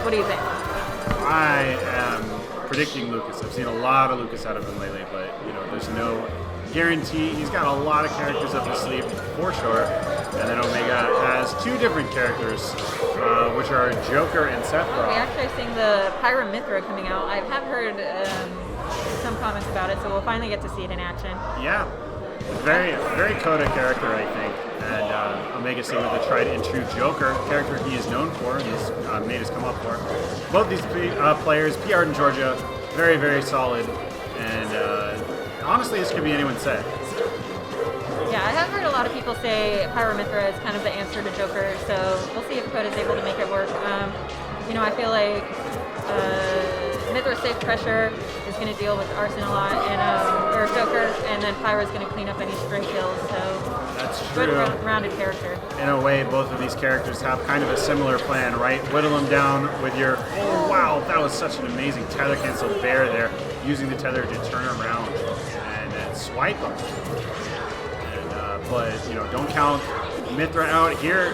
What do you think? I am predicting Lucas. I've seen a lot of Lucas out of him lately, but there's no guarantee. He's got a lot of characters up his sleeve for sure. And then Omega has two different characters, which are Joker and Sephiroth. We actually are seeing the Pyra Mithra coming out. I have heard some comments about it, so we'll finally get to see it in action. Yeah. Very, very Kota character, I think. And Omega seeing the tried and true Joker character he is known for, and he's made his come up for. Both these players, PR and Georgia, very, very solid. And honestly, this could be anyone's set. Yeah, I have heard a lot of people say Pyra Mithra is kind of the answer to Joker, so we'll see if Kota is able to make it work. I feel like Mithra's safe pressure is going to deal with Arsene a lot, or Joker, and then Pyra's going to clean up any stray kills, so that's true. Good rounded character. In a way, both of these characters have kind of a similar plan, right? Whittle them down with your, oh wow, that was such an amazing tether cancel bear there, using the tether to turn around and then swipe them. But, don't count Mithra out here.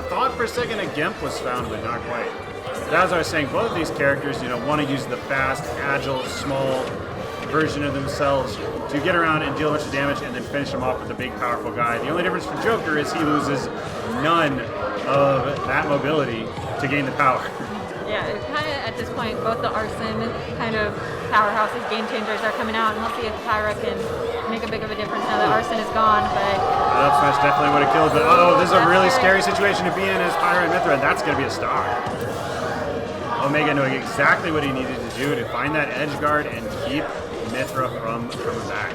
Thought for a second a Gimp was found, but not quite. But as I was saying, both of these characters, want to use the fast, agile, small version of themselves to get around and deal a bunch of damage and then finish them off with a big, powerful guy. The only difference for Joker is he loses none of that mobility to gain the power. Yeah, it's kind of at this point, both the Arsene kind of powerhouses, game changers are coming out, and we'll see if Pyra can make a big of a difference now that Arsene is gone. But up smash definitely would have killed. But this is a really scary situation to be in as Pyra and Mithra, and that's going to be a stock. Omega knowing exactly what he needed to do to find that edge guard and keep Mithra from coming back.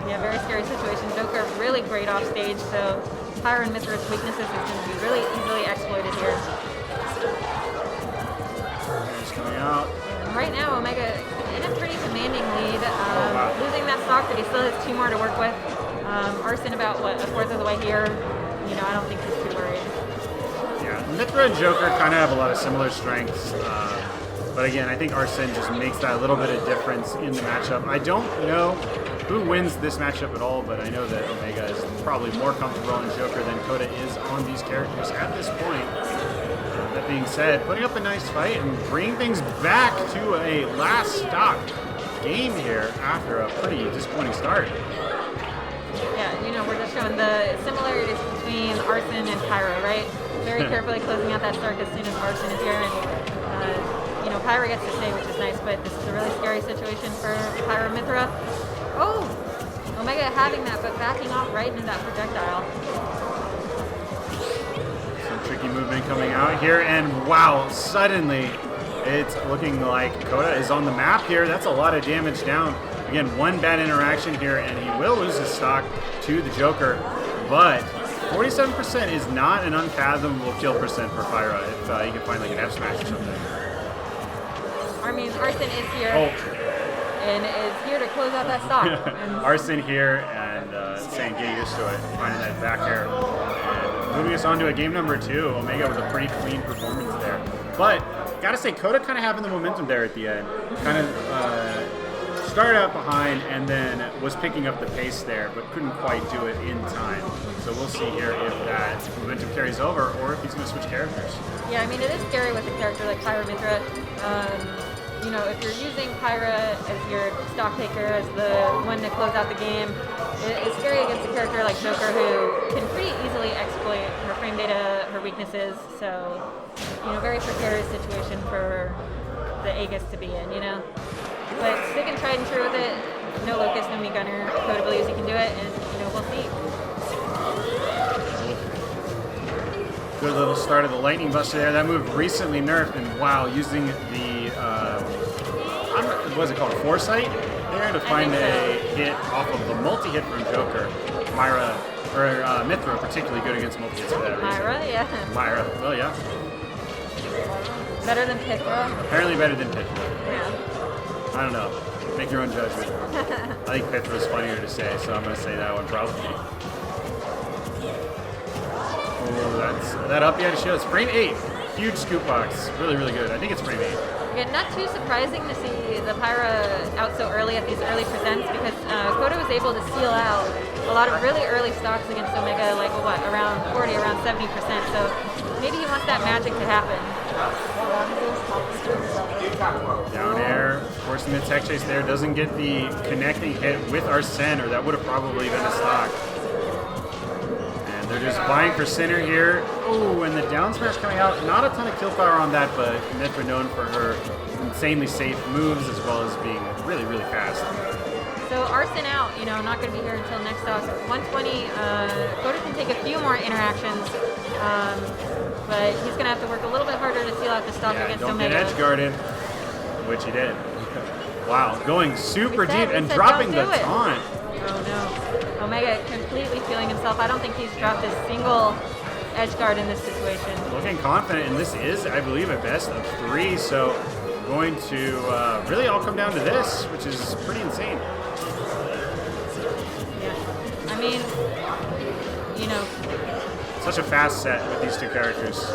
Yeah, very scary situation. Joker really great off stage, so Pyra and Mithra's weaknesses is going to be really easily exploited here. He's coming out. Right now, Omega in a pretty commanding lead. Losing that stock, but he still has two more to work with. Arsene about, a fourth of the way here. I don't think he's too worried. Yeah, Mithra and Joker kind of have a lot of similar strengths. But again, I think Arsene just makes that little bit of difference in the matchup. I don't know who wins this matchup at all, but I know that Omega is probably more comfortable in Joker than Kota is on these characters at this point. That being said, putting up a nice fight and bringing things back to a last stock game here after a pretty disappointing start. Yeah, we're just showing the similarities between Arsene and Pyra, right? Very carefully closing out that start as soon as Arsene is here, and Pyra gets to stay, which is nice, but this is a really scary situation for Pyra Mithra. Oh! Omega having that, but backing off right into that projectile. Tricky movement coming out here, and wow, suddenly it's looking like Kota is on the map here. That's a lot of damage down. Again, one bad interaction here, and he will lose his stock to the Joker, but 47% is not an unfathomable kill percent for Pyra if he can find like an F smash or something. I mean, Arsene is here, and is here to close out that stock. Arsene here, and saying getting used to it, finding that back air. Moving us on to a game number 2, Omega with a pretty clean performance there. But, gotta say, Kota kind of having the momentum there at the end. Kind of started out behind and then was picking up the pace there, but couldn't quite do it in time. So we'll see here if that momentum carries over or if he's going to switch characters. Yeah, I mean, it is scary with a character like Pyra Mithra. If you're using Pyra as your stock taker, as the one to close out the game, it's scary against a character like Joker who can pretty easily exploit her frame data, her weaknesses. So, very precarious situation for the Aegis to be in, But sticking tried and true with it. No Locust, no Meat Gunner. Kota believes he can do it, and, we'll see. Good little start of the Lightning Buster there. That move recently nerfed, and wow, using the, what's it called, Foresight there to find a hit off of the multi-hit from Joker. Mithra particularly good against multi-hits for that reason. Myra, well, yeah. Better than Pythra? Apparently better than Pythra. Yeah. I don't know. Make your own judgment. I think Pythra is funnier to say, so I'm going to say that one probably. Oh, that's that up to show. It's frame 8. Huge scoop box. Really, really good. I think it's frame 8. Yeah, not too surprising to see the Pyra out so early at these early presents because Kota was able to seal out a lot of really early stocks against Omega, like around 40, around 70%. So maybe he wants that magic to happen. Down air, forcing the tech chase there, doesn't get the connecting hit with Arsene, or that would have probably been a stock. And they're just vying for center here. Oh, and the down smash coming out. Not a ton of kill power on that, but Mithra known for her insanely safe moves as well as being really, really fast. So Arsene out, not going to be here until next stock. 120, Kota can take a few more interactions, but he's going to have to work a little bit harder to seal out the stock against don't Omega. Get edge guarded, which he did. Wow, going super deep and dropping the taunt. Oh no, Omega completely feeling himself. I don't think he's dropped a single edge guard in this situation. Looking confident, and this is, I believe, a best of 3, so going to really all come down to this, which is pretty insane. I mean, such a fast set with these two characters.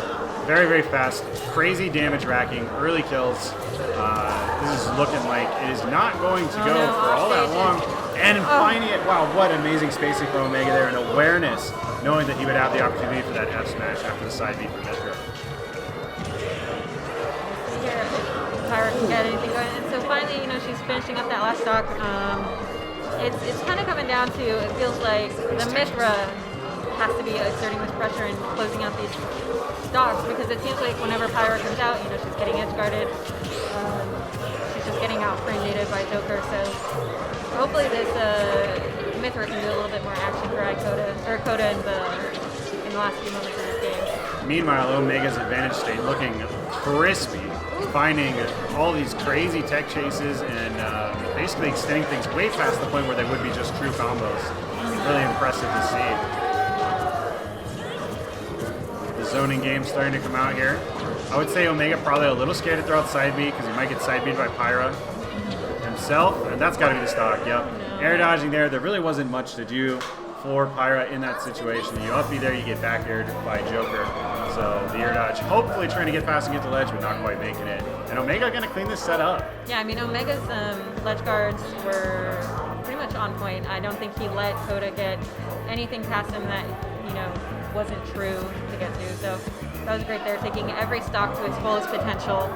Very, very fast, crazy damage racking, early kills. This is looking like it is not going to go for all that long. And finding it, wow, what amazing spacing for Omega there, and awareness, knowing that he would have the opportunity for that F smash after the side beat from Mithra. Here, Pyra can get anything going. And so finally, she's finishing up that last stock. It's kind of coming down to, it feels like the Mithra has to be exerting this pressure and closing out these stocks, because it seems like whenever Pyra comes out, she's getting edge guarded. She's just getting out frame dated by Joker. So hopefully this Mithra can do a little bit more action for Kota in the last few moments of this game. Meanwhile, Omega's advantage state looking crispy, finding all these crazy tech chases and basically extending things way past the point where they would be just true combos. Really impressive to see. The zoning game starting to come out here. I would say Omega probably a little scared to throw out side B because he might get side B'd by Pyra himself, and that's got to be the stock. Yep. Air dodging there. There really wasn't much to do for Pyra in that situation. You up B there, you get back aired by Joker. So the air dodge, hopefully trying to get past and get the ledge, but not quite making it. And Omega going to clean this set up. Yeah, I mean, Omega's ledge guards were pretty much on point. I don't think he let Kota get anything past him that, wasn't true to get to. So that was great there, taking every stock to its fullest potential.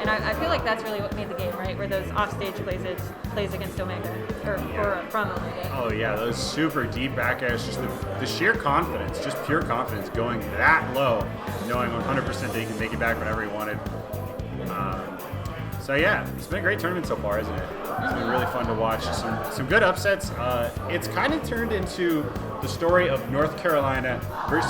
And I feel like that's really what made the game, right? Where those offstage plays against Omega, or from Omega. Oh yeah, those super deep back airs, just the sheer confidence, just pure confidence going that low, knowing 100% that he can make it back whenever he wanted. So yeah, it's been a great tournament so far, isn't it? It's been really fun to watch. Some good upsets. It's kind of turned into the story of North Carolina versus